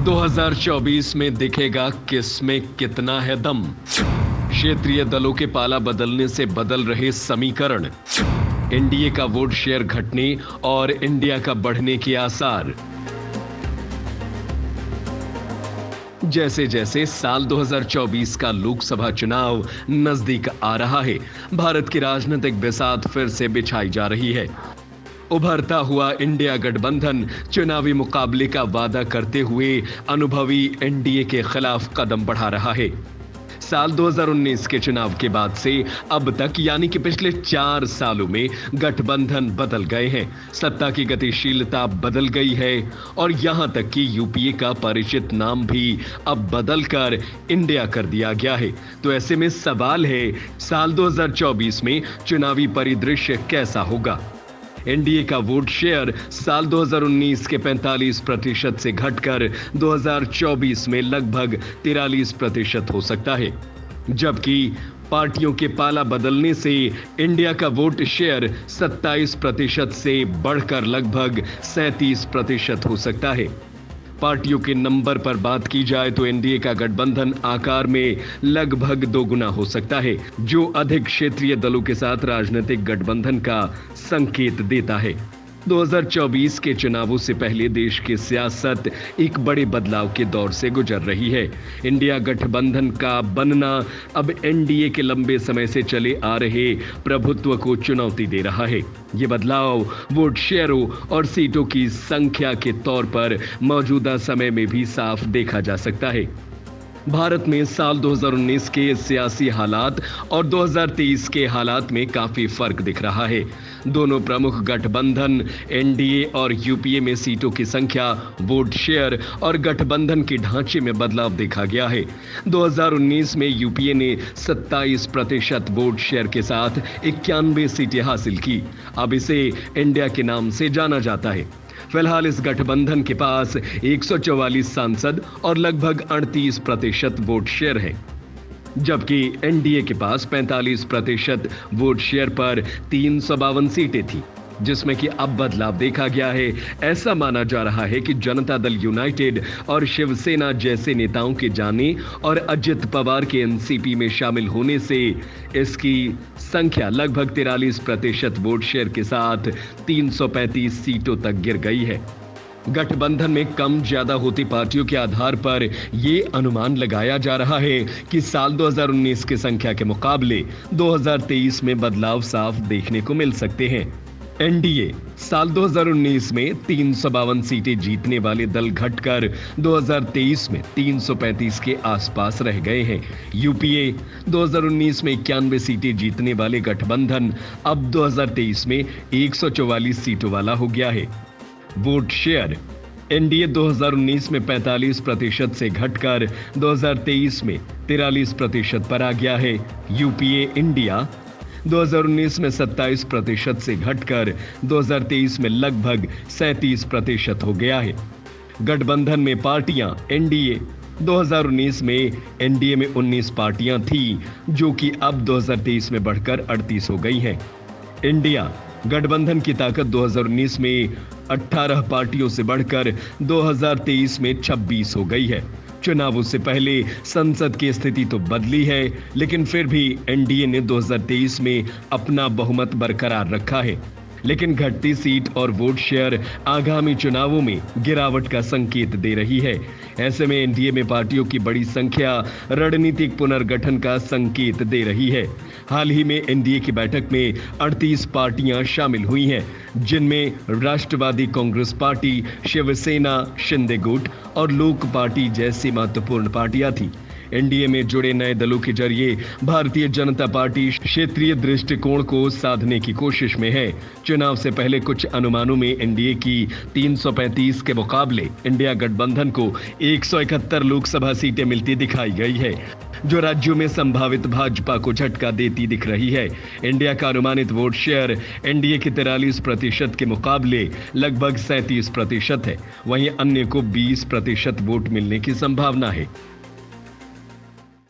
2024 में दिखेगा किसमें कितना है दम। क्षेत्रीय दलों के पाला बदलने से बदल रहे समीकरण, एनडीए का वोट शेयर घटने और इंडिया का बढ़ने के आसार। जैसे जैसे साल 2024 का लोकसभा चुनाव नजदीक आ रहा है, भारत की राजनीतिक बिसात फिर से बिछाई जा रही है। उभरता हुआ इंडिया गठबंधन चुनावी मुकाबले का वादा करते हुए अनुभवी एनडीए के खिलाफ कदम बढ़ा रहा है। साल 2019 के चुनाव के बाद से अब तक यानी कि पिछले 4 सालों में गठबंधन बदल गए हैं, सत्ता की गतिशीलता बदल गई है और यहां तक कि यूपीए का परिचित नाम भी अब बदलकर इंडिया कर दिया गया है। तो ऐसे में सवाल है, साल 2024 में चुनावी परिदृश्य कैसा होगा। एनडीए का वोट शेयर साल 2019 के 45% से घटकर 2024 में लगभग 43% हो सकता है, जबकि पार्टियों के पाला बदलने से इंडिया का वोट शेयर 27% से बढ़कर लगभग 37% हो सकता है। पार्टियों के नंबर पर बात की जाए तो एनडीए का गठबंधन आकार में लगभग दोगुना हो सकता है, जो अधिक क्षेत्रीय दलों के साथ राजनीतिक गठबंधन का संकेत देता है। 2024 के चुनावों से पहले देश की सियासत एक बड़े बदलाव के दौर से गुजर रही है। इंडिया गठबंधन का बनना अब एनडीए के लंबे समय से चले आ रहे प्रभुत्व को चुनौती दे रहा है। ये बदलाव वोट शेयरों और सीटों की संख्या के तौर पर मौजूदा समय में भी साफ देखा जा सकता है। भारत में साल 2019 के सियासी हालात और 2023 के हालात में काफी फर्क दिख रहा है। दोनों प्रमुख गठबंधन एनडीए और यूपीए में सीटों की संख्या, वोट शेयर और गठबंधन के ढांचे में बदलाव देखा गया है। 2019 में यूपीए ने 27% वोट शेयर के साथ 91 सीटें हासिल की। अब इसे इंडिया के नाम से जाना जाता है। फिलहाल इस गठबंधन के पास 144 सांसद और लगभग 38% वोट शेयर है, जबकि एनडीए के पास 45% वोट शेयर पर 352 सीटें थी, जिसमें कि अब बदलाव देखा गया है। ऐसा माना जा रहा है कि जनता दल यूनाइटेड और शिवसेना जैसे नेताओं के जाने और अजित पवार के एनसीपी में शामिल होने से इसकी संख्या लगभग 43% वोट शेयर के साथ 335 सीटों तक गिर गई है। गठबंधन में कम ज्यादा होती पार्टियों के आधार पर यह अनुमान लगाया जा रहा है कि साल 2019 की संख्या के मुकाबले 2023 में बदलाव साफ देखने को मिल सकते हैं। एनडीए साल 2019 में 352 सीटें जीतने वाले दल घटकर 2023 में 335 के आसपास रह गए हैं। यूपीए 2019 में 91 सीटें जीतने वाले गठबंधन अब 2023 में 144 सीटों वाला हो गया है। वोट शेयर एनडीए 2019 में 45% से घटकर 2023 में 43% पर आ गया है। यूपीए इंडिया 2019 में 27% से घटकर 2023 में लगभग 37% हो गया है। गठबंधन में पार्टियां एनडीए 2019 में एनडीए में 19 पार्टियां थीं, जो कि अब 2023 में बढ़कर 38 हो गई हैं। इंडिया गठबंधन की ताकत 2019 में 18 पार्टियों से बढ़कर 2023 में 26 हो गई है। चुनावों से पहले संसद की स्थिति तो बदली है, लेकिन फिर भी एनडीए ने 2023 में अपना बहुमत बरकरार रखा है। लेकिन घटती सीट और वोट शेयर आगामी चुनावों में गिरावट का संकेत दे रही है। ऐसे में एनडीए में पार्टियों की बड़ी संख्या रणनीतिक पुनर्गठन का संकेत दे रही है। हाल ही में एनडीए की बैठक में 38 पार्टियां शामिल हुई हैं, जिनमें राष्ट्रवादी कांग्रेस पार्टी, शिवसेना, शिंदे गुट और लोक पार्टी जैसी महत्वपूर्ण पार्टियां थी। एनडीए में जुड़े नए दलों के जरिए भारतीय जनता पार्टी क्षेत्रीय दृष्टिकोण को साधने की कोशिश में है। चुनाव से पहले कुछ अनुमानों में एनडीए की 335 के मुकाबले इंडिया गठबंधन को 171 लोकसभा सीटें मिलती दिखाई गई है, जो राज्यों में संभावित भाजपा को झटका देती दिख रही है। इंडिया का अनुमानित वोट शेयर एनडीए के 43% के मुकाबले लगभग 37% है, वहीं अन्य को 20% वोट मिलने की संभावना है।